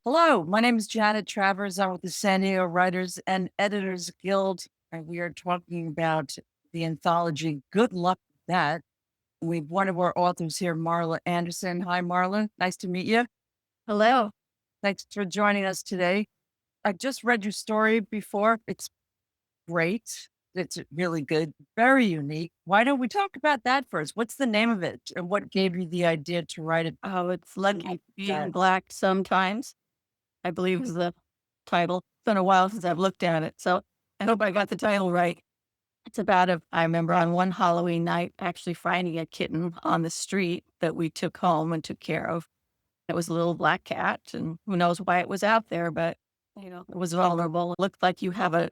Hello, my name is Janet Travers. I'm with the San Diego Writers and Editors Guild, and we are talking about the anthology Good Luck with That. We've one of our authors here, Marla Anderson. Hi, Marla. Nice to meet you. Hello. Thanks for joining us today. I just read your story before. It's great. It's really good, very unique. Why don't we talk about that first? What's the name of it, and what gave you the idea to write it? Oh, it's Lucky Being That Black Sometimes, I believe is the title. It's been a while since I've looked at it, so I hope I got the title right. It's about I remember on one Halloween night actually finding a kitten on the street that we took home and took care of. It was a little black cat, and who knows why it was out there, but it was vulnerable. It looked like you have a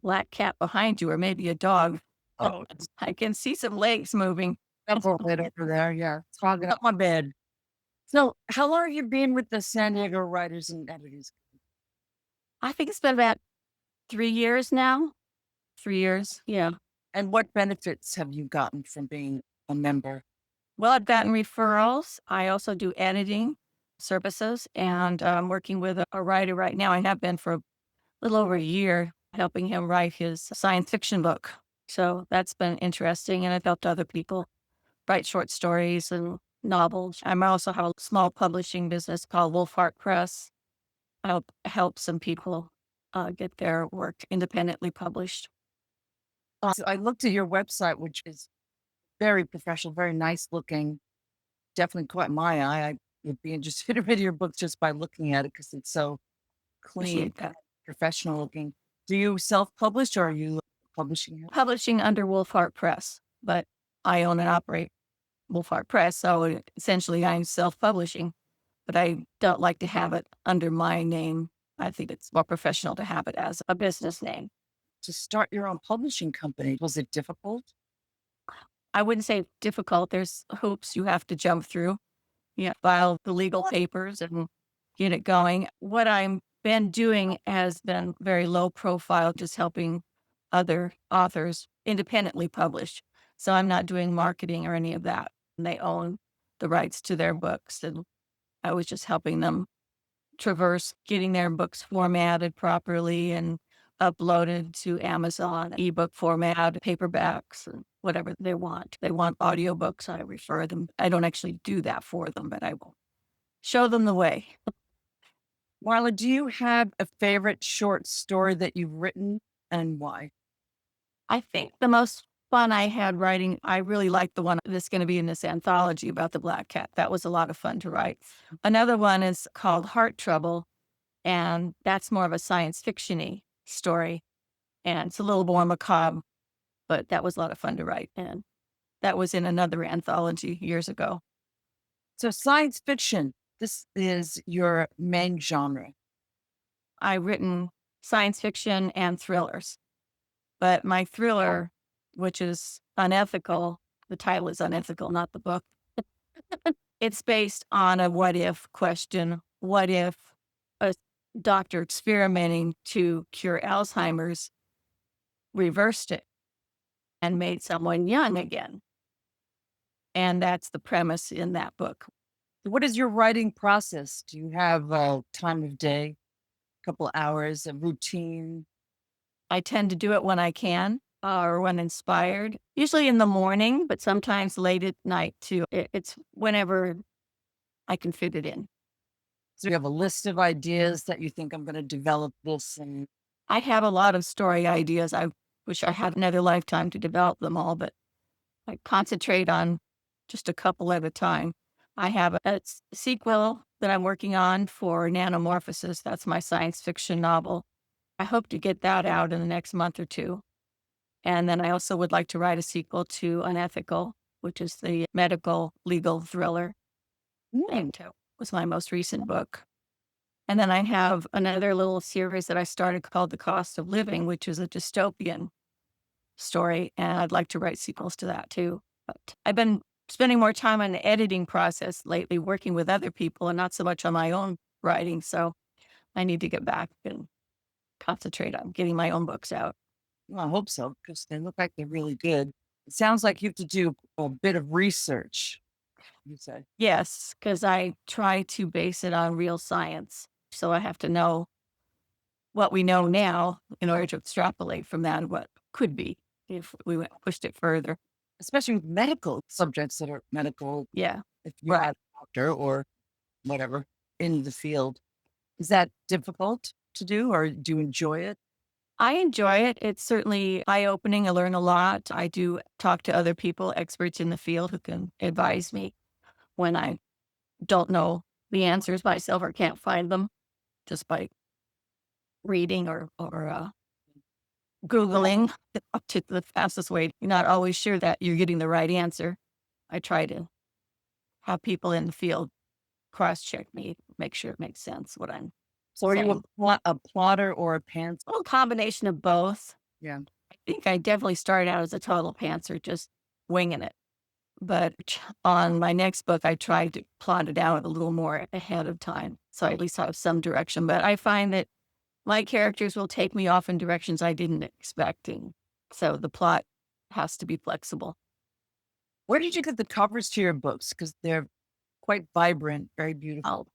black cat behind you, or maybe a dog. oh, I can see some legs moving. several right over there. Yeah, it's hogging up my bed. So, how long have you been with the San Diego Writers and Editors? I think it's been about 3 years now. 3 years, yeah. And what benefits have you gotten from being a member? Well, I've gotten referrals. I also do editing services, and I'm working with a writer right now. I have been for a little over a year, helping him write his science fiction book. So that's been interesting, and I've helped other people write short stories and novels. I also have a small publishing business called Wolfheart Press. I help some people get their work independently published. So I looked at your website, which is very professional, very nice looking. Definitely caught my eye. I would be interested in your book just by looking at it because it's so clean, Appreciate that. professional looking. Do you self publish or are you publishing it? Publishing under Wolfheart Press, but I own and operate Wolfheart Press, so essentially I'm self-publishing, but I don't like to have it under my name. I think it's more professional to have it as a business name. To start your own publishing company, was it difficult? I wouldn't say difficult. There's hoops you have to jump through. You file the legal papers and get it going. What I've been doing has been very low profile, just helping other authors independently publish. So I'm not doing marketing or any of that. And they own the rights to their books. And I was just helping them traverse getting their books formatted properly and uploaded to Amazon, ebook format, paperbacks, and whatever they want. They want audiobooks, I refer them. I don't actually do that for them, but I will show them the way. Marla, do you have a favorite short story that you've written and why? I think the most fun I had writing, I really like the one that's going to be in this anthology about the black cat. That was a lot of fun to write. Another one is called Heart Trouble, and that's more of a science fiction-y story. And it's a little more macabre, but that was a lot of fun to write. And that was in another anthology years ago. So, science fiction, this is your main genre. I've written science fiction and thrillers, but my thriller, which is unethical, the title is unethical, not the book. It's based on a what if question. What if a doctor experimenting to cure Alzheimer's reversed it and made someone young again? And that's the premise in that book. What is your writing process? Do you have a time of day, a couple hours, a routine? I tend to do it when I can or when inspired, usually in the morning, but sometimes late at night too. It's whenever I can fit it in. So you have a list of ideas that you think I'm going to develop this and I have a lot of story ideas. I wish I had another lifetime to develop them all, but I concentrate on just a couple at a time. I have a sequel that I'm working on for Nanomorphosis. That's my science fiction novel. I hope to get that out in the next month or two. And then I also would like to write a sequel to Unethical, which is the medical legal thriller. mm, And was my most recent book. And then I have another little series that I started called The Cost of Living, which is a dystopian story. And I'd like to write sequels to that too. But I've been spending more time on the editing process lately, working with other people and not so much on my own writing. So I need to get back and concentrate on getting my own books out. well, I hope so because they look like they're really good. It sounds like you have to do a bit of research, you said. Yes, because I try to base it on real science. So I have to know what we know now in order to extrapolate from that what could be if we pushed it further. Especially with medical subjects that are medical, Yeah. if you're Right. not a doctor or whatever in the field. Is that difficult to do or do you enjoy it? I enjoy it. It's certainly eye opening. I learn a lot. I do talk to other people, experts in the field who can advise me when I don't know the answers myself or can't find them just by reading or Googling up to the fastest way. You're not always sure that you're getting the right answer. I try to have people in the field cross check me, make sure it makes sense what I'm So are you saying. a plotter or a pants? A little combination of both. Yeah. I think I definitely started out as a total pantser, just winging it. But on my next book, I tried to plot it out a little more ahead of time. So I at least have some direction. But I find that my characters will take me off in directions I didn't expecting. So the plot has to be flexible. Where did you get the covers to your books? Because they're quite vibrant, very beautiful. Oh,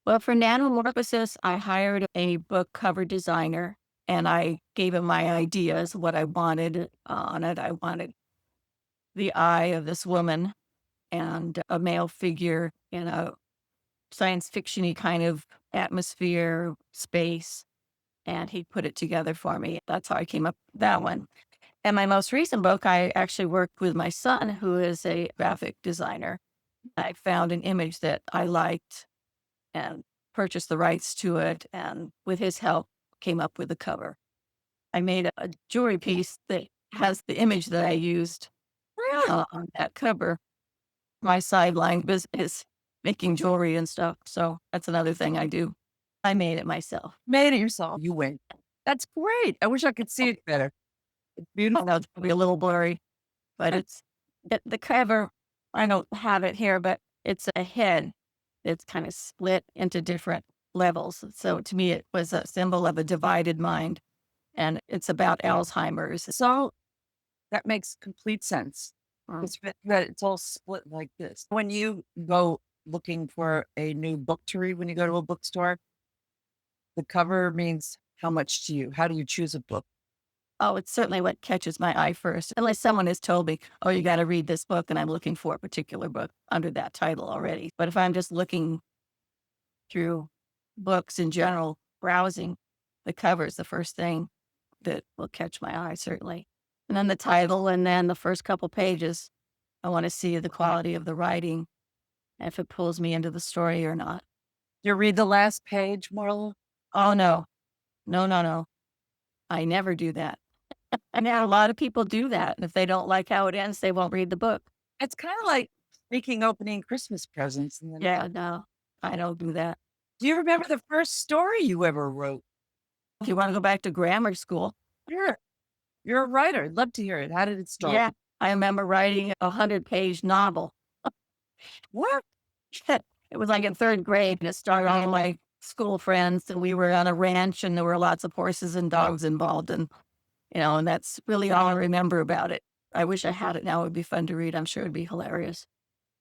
well, for Nanomorphosis, I hired a book cover designer and I gave him my ideas, what I wanted on it. I wanted the eye of this woman and a male figure in a science fiction-y kind of atmosphere, space, and he put it together for me. That's how I came up with that one. And my most recent book, I actually worked with my son, who is a graphic designer. I found an image that I liked and purchased the rights to it, and with his help, came up with the cover. I made a jewelry piece that has the image that I used on that cover. My sideline business is making jewelry and stuff, so that's another thing I do. I made it myself. Made it yourself. You win. That's great. I wish I could see it better. It's I beautiful. know it's probably a little blurry, but it's the cover, I don't have it here, but it's a head that's kinda split into different levels. So to me, it was a symbol of a divided mind, and it's about Alzheimer's. So that makes complete sense. Mm. It's all split like this. When you go looking for a new book to read, when you go to a bookstore, the cover means how much to you? How do you choose a book? Oh, it's certainly what catches my eye first, unless someone has told me, "Oh, you gotta read this book," and I'm looking for a particular book under that title already. But if I'm just looking through books in general, browsing, the cover is the first thing that will catch my eye, certainly. And then the title, and then the first couple pages. I wanna see the quality of the writing, if it pulls me into the story or not. Do you read the last page, Marla? Oh, no. No, no, no. I never do that. And now a lot of people do that, and if they don't like how it ends, they won't read the book. It's kind of like speaking opening Christmas presents. And then, Yeah, no, I don't do that. do you remember the first story you ever wrote? If you wanna go back to grammar school, Sure. You're a writer. I'd love to hear it. How did it start? yeah, I remember writing a 100-page novel. What? It was like in 3rd grade, and it started all my school friends, and we were on a ranch, and there were lots of horses and dogs involved, and that's really all I remember about it. I wish I had it now, it would be fun to read, I'm sure it'd be hilarious.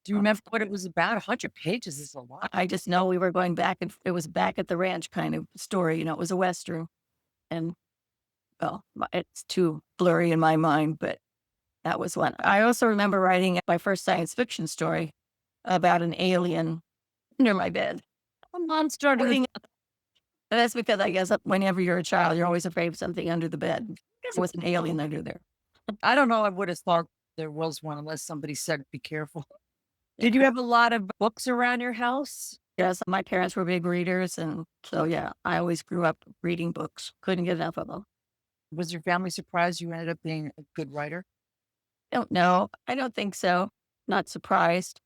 Do you remember what it was about? 100 pages is a lot. I just know we were going back and it was back at the ranch kind of story, it was a Western, and, well, it's too blurry in my mind, but that was one. I also remember writing my first science fiction story about an alien under my bed. A monster. Everything and that's because I guess whenever you're a child, you're always afraid of something under the bed. There was an alien under there. I don't know. I would have thought there was one unless somebody said, be careful. Did you have a lot of books around your house? Yes, my parents were big readers, and so, yeah, I always grew up reading books. Couldn't get enough of them. Was your family surprised you ended up being a good writer? Don't know. I don't think so. Not surprised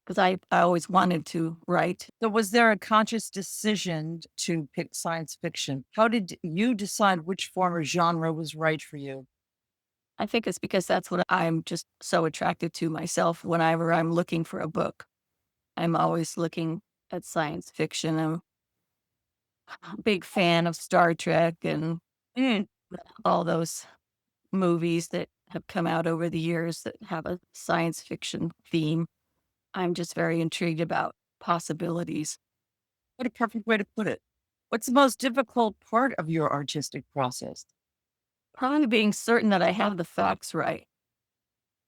because I always wanted to write. So, was there a conscious decision to pick science fiction? How did you decide which form or genre was right for you? I think it's because that's what I'm just so attracted to myself whenever I'm looking for a book. I'm always looking at science fiction. I'm a big fan of Star Trek and Mm. all those movies that have come out over the years that have a science fiction theme. I'm just very intrigued about possibilities. What a perfect way to put it. What's the most difficult part of your artistic process? Probably being certain that I have the facts right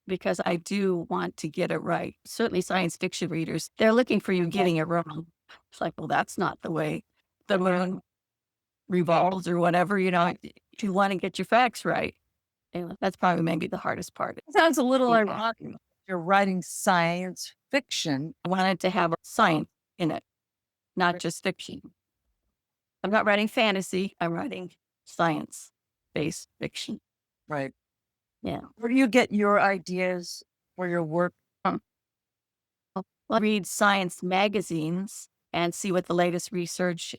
because I do want to get it right. Certainly, science fiction readers, they're looking for you getting it wrong. It's like, well, that's not the way the moon revolves or whatever. You want to get your facts right. And that's probably maybe the hardest part. Sounds a little Yeah. ironic. You're writing science fiction. I wanted to have science in it, not just fiction. I'm not writing fantasy. I'm writing science based fiction. Right. Yeah. Where do you get your ideas for your work? Um, I read science magazines and see what the latest research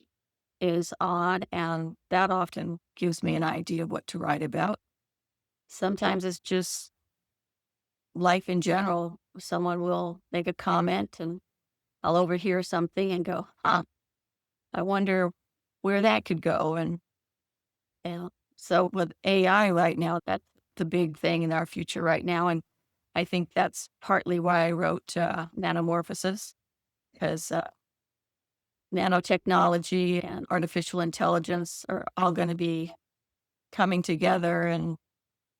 is on. And that often gives me an idea of what to write about. Sometimes it's just life in general. Someone will make a comment and I'll overhear something and go, huh, I wonder where that could go. And so with AI right now, that's the big thing in our future right now. And I think that's partly why I wrote Nanomorphosis, because nanotechnology and artificial intelligence are all going to be coming together and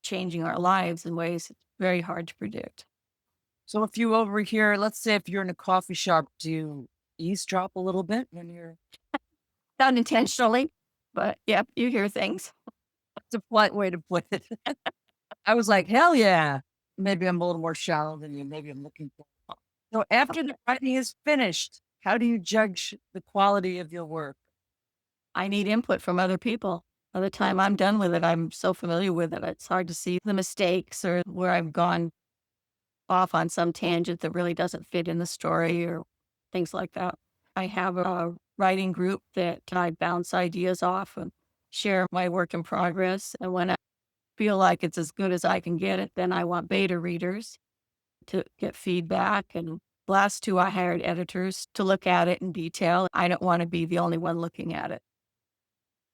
changing our lives in ways it's very hard to predict. So if you overhear, let's say if you're in a coffee shop, do you eavesdrop a little bit when you're Not intentionally, but yeah, you hear things. it's a polite way to put it. I was like, hell yeah. Maybe I'm a little more shallow than you. Maybe I'm looking for. So after the writing is finished, how do you judge the quality of your work? I need input from other people. By the time I'm done with it, I'm so familiar with it, it's hard to see the mistakes or where I've gone off on some tangent that really doesn't fit in the story or things like that. I have a writing group that I bounce ideas off and share my work in progress. And when I feel like it's as good as I can get it, then I want beta readers to get feedback. And last two, I hired editors to look at it in detail. I don't want to be the only one looking at it.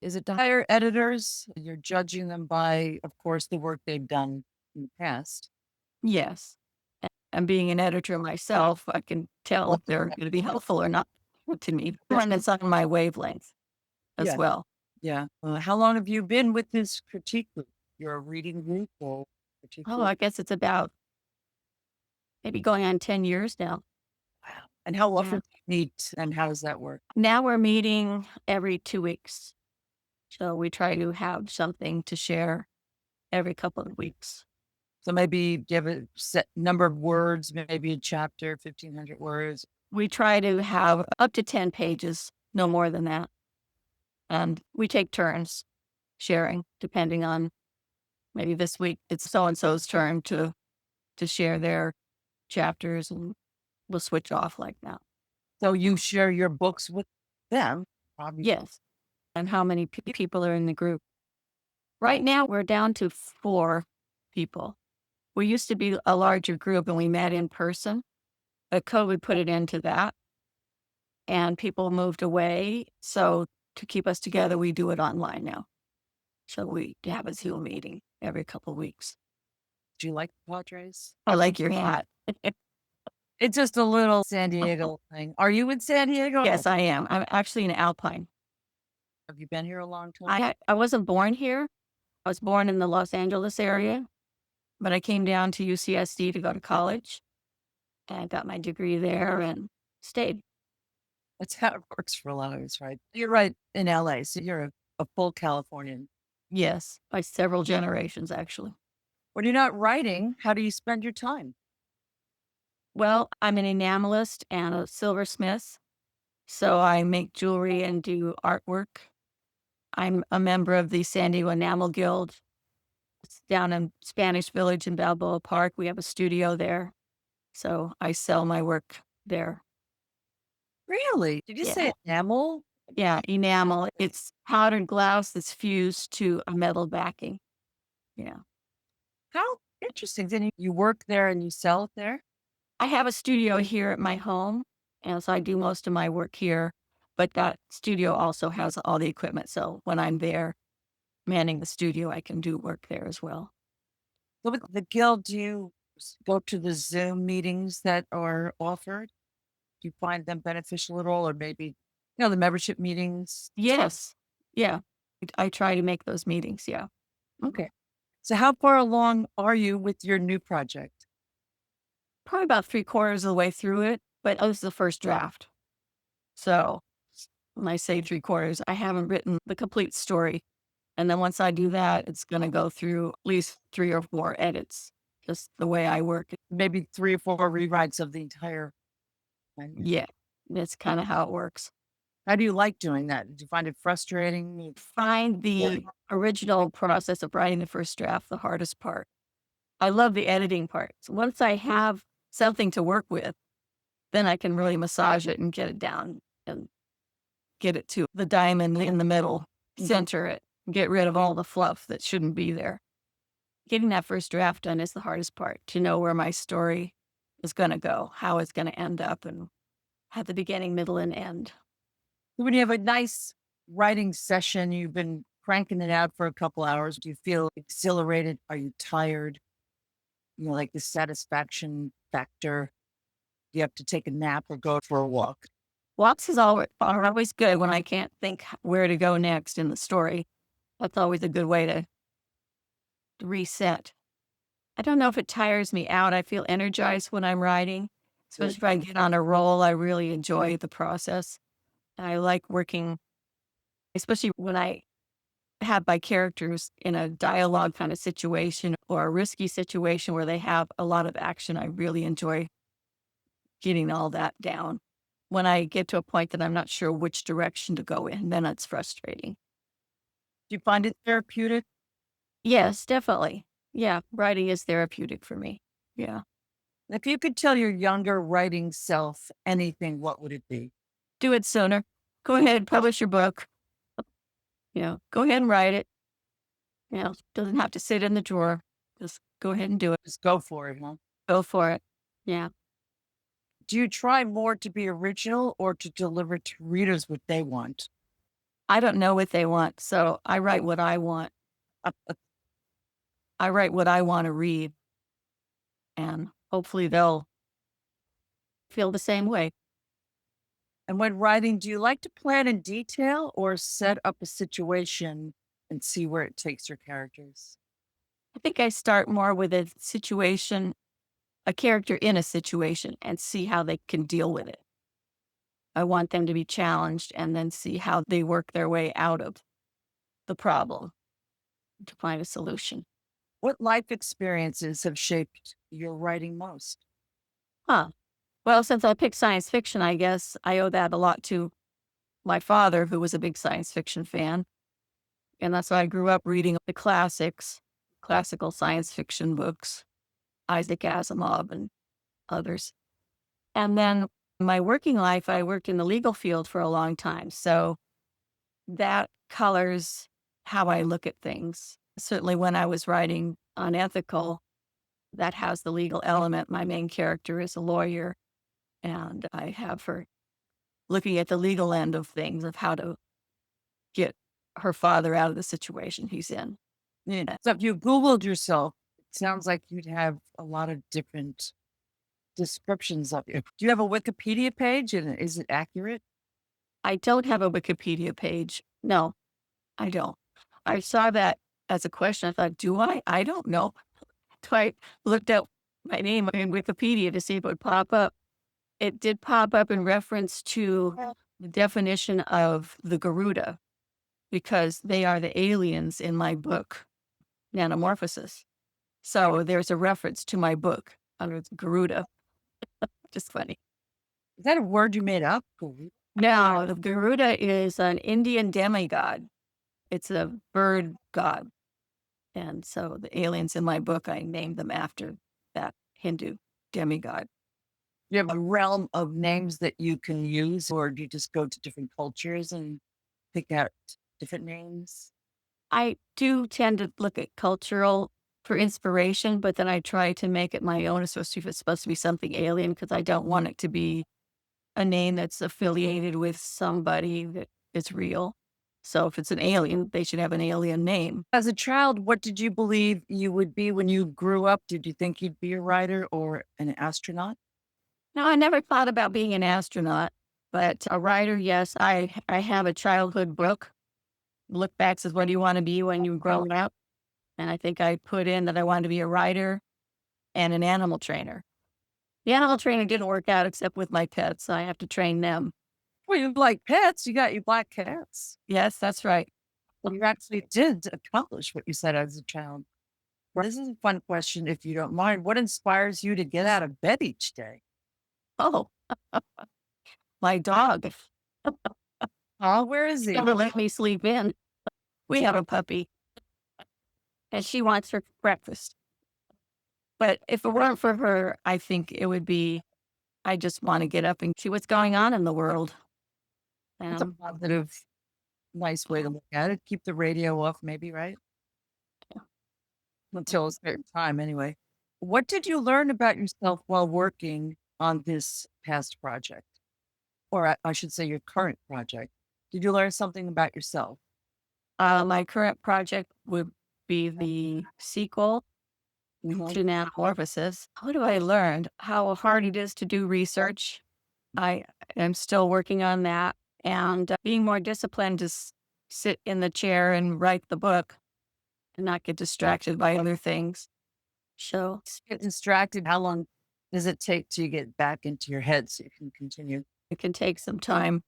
Is it to hire editors? You're judging them by, of course, the work they've done in the past. Yes. And being an editor myself, I can tell if they're going to be helpful or not to me. And it's on my wavelength as Yeah. well. Yeah. How long have you been with this critique group? You're a reading group or critique Oh, group? I guess it's about maybe going on 10 years now. Wow. And how Yeah. often do you meet and how does that work? Now we're meeting every 2 weeks. So we try to have something to share every couple of weeks. So maybe give a set number of words, maybe a chapter, 1,500 words. We try to have up to 10 pages, no more than that. And we take turns sharing, depending on maybe this week it's so and so's turn to share their chapters, and we'll switch off like that. So you share your books with them. Probably. Yes. And how many people are in the group? Right now, we're down to 4 people. We used to be a larger group and we met in person, but COVID put it into that and people moved away. So to keep us together, we do it online now. So we have a Zoom meeting every couple of weeks. Do you like the Padres? I like your hat. It's just a little San Diego thing. Are you in San Diego? Yes, I am. I'm actually in Alpine. Have you been here a long time? I wasn't born here. I was born in the Los Angeles area, but I came down to UCSD to go to college and got my degree there and stayed. That's how it works for a lot of us, right? You're right in LA. So you're a full Californian. Yes, by several generations, actually. When you're not writing, how do you spend your time? Well, I'm an enamelist and a silversmith, so I make jewelry and do artwork. I'm a member of the San Diego Enamel Guild. It's down in Spanish Village in Balboa Park. We have a studio there, so I sell my work there. Really? Did you say Yeah. enamel? Yeah, enamel. It's powdered glass that's fused to a metal backing. Yeah. How interesting. Then you work there and you sell it there? I have a studio here at my home, and so I do most of my work here, but that studio also has all the equipment. So when I'm there manning the studio, I can do work there as well. So with the guild, do you go to the Zoom meetings that are offered? Do you find them beneficial at all? Or maybe The membership meetings. Yes. Yeah. I try to make those meetings. Yeah. Okay. So how far along are you with your new project? Probably about three-quarters of the way through it, but this is the first draft. So when I say three-quarters, I haven't written the complete story. And then once I do that, it's going to go through at least 3 or 4 edits, just the way I work. Maybe 3 or 4 rewrites of the entire manual. Yeah. That's kind of how it works. How do you like doing that? Did you find it frustrating? Find the original process of writing the first draft the hardest part. I love the editing part. So once I have something to work with, then I can really massage it and get it down and get it to the diamond in the middle, center it, get rid of all the fluff that shouldn't be there. Getting that first draft done is the hardest part, to know where my story is going to go, how it's going to end up, and have the beginning, middle, and end. When you have a nice writing session, you've been cranking it out for a couple hours, do you feel exhilarated? Are you tired? Like the satisfaction factor? Do you have to take a nap or go for a walk? Walks are always good when I can't think where to go next in the story. That's always a good way to reset. I don't know if it tires me out. I feel energized when I'm writing, especially if I get on a roll. I really enjoy the process. I like working, especially when I have my characters in a dialogue kind of situation or a risky situation where they have a lot of action. I really enjoy getting all that down. When I get to a point that I'm not sure which direction to go in, then it's frustrating. Do you find it therapeutic? Yes, definitely. Yeah, writing is therapeutic for me. Yeah. If you could tell your younger writing self anything, what would it be? Do it sooner. Go ahead, publish your book. Go ahead and write it. Doesn't have to sit in the drawer. Just go ahead and do it. Just go for it, huh? Go for it. Yeah. Do you try more to be original or to deliver to readers what they want? I don't know what they want, so I write what I want. I write what I want to read, and hopefully they'll feel the same way. And when writing, do you like to plan in detail or set up a situation and see where it takes your characters? I think I start more with a character in a situation, and see how they can deal with it. I want them to be challenged and then see how they work their way out of the problem to find a solution. What life experiences have shaped your writing most? Huh. Well, since I picked science fiction, I guess I owe that a lot to my father, who was a big science fiction fan. And that's why I grew up reading the classics, classical science fiction books, Isaac Asimov and others. And then my working life, I worked in the legal field for a long time. So that colors how I look at things. Certainly when I was writing Unethical, that has the legal element. My main character is a lawyer, and I have her looking at the legal end of things, of how to get her father out of the situation he's in. Yeah. So if you Googled yourself, it sounds like you'd have a lot of different descriptions of you. Do you have a Wikipedia page and is it accurate? I don't have a Wikipedia page. No, I don't. I saw that as a question. I thought, do I? I don't know. So I looked up my name in Wikipedia to see if it would pop up. It did pop up in reference to the definition of the Garuda, because they are the aliens in my book, Nanomorphosis. So there's a reference to my book under the Garuda. Just funny. Is that a word you made up? Now, the Garuda is an Indian demigod. It's a bird god. And so the aliens in my book, I named them after that Hindu demigod. You have a realm of names that you can use, or do you just go to different cultures and pick out different names? I do tend to look at cultural for inspiration, but then I try to make it my own, especially if it's supposed to be something alien, because I don't want it to be a name that's affiliated with somebody that is real. So if it's an alien, they should have an alien name. As a child, what did you believe you would be when you grew up? Did you think you'd be a writer or an astronaut? Now, I never thought about being an astronaut. But a writer, yes, I have a childhood book. Look back says, what do you want to be when you grow up? And I think I put in that I wanted to be a writer and an animal trainer. The animal training didn't work out except with my pets. So I have to train them. Well, you like pets, you got your black cats. Yes, that's right. You actually did accomplish what you said as a child. Well, this is a fun question, if you don't mind. What inspires you to get out of bed each day? Oh, my dog Oh, where is he? never let me sleep in. We have a puppy and she wants her breakfast. But if it weren't for her, I think it would be, I just want to get up and see what's going on in the world. It's a positive, nice way to look at it. Keep the radio off, maybe, right? Until a certain time, anyway. What did you learn about yourself while working on this past project? Or I should say your current project. Did you learn something about yourself? My current project would be the sequel Mhm. to Metamorphosis. What have I learned? How hard it is to do research. I am still working on that, and being more disciplined to sit in the chair and write the book and not get distracted by other things. So Get distracted. How long does it take to get back into your head so you can continue? it can take some time.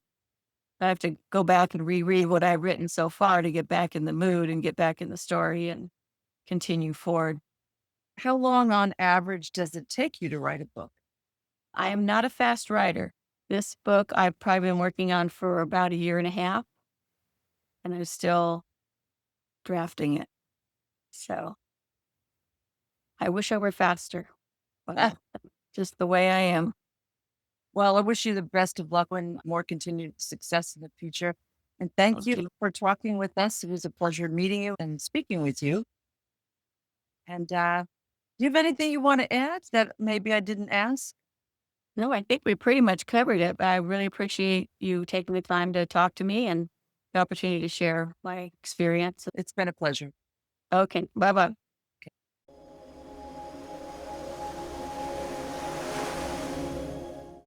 I have to go back and reread what I've written so far to get back in the mood and get back in the story and continue forward. How long on average does it take you to write a book? I am not a fast writer. This book I've probably been working on for about a year and a half, and I'm still drafting it. So I wish I were faster, but Ah, just the way I am. well, I wish you the best of luck and more continued success in the future. And thank you Okay. for talking with us. It was a pleasure meeting you and speaking with you. And do you have anything you want to add that maybe I didn't ask? No, I think we pretty much covered it, but I really appreciate you taking the time to talk to me and the opportunity to share my experience. It's been a pleasure. Okay. Bye bye.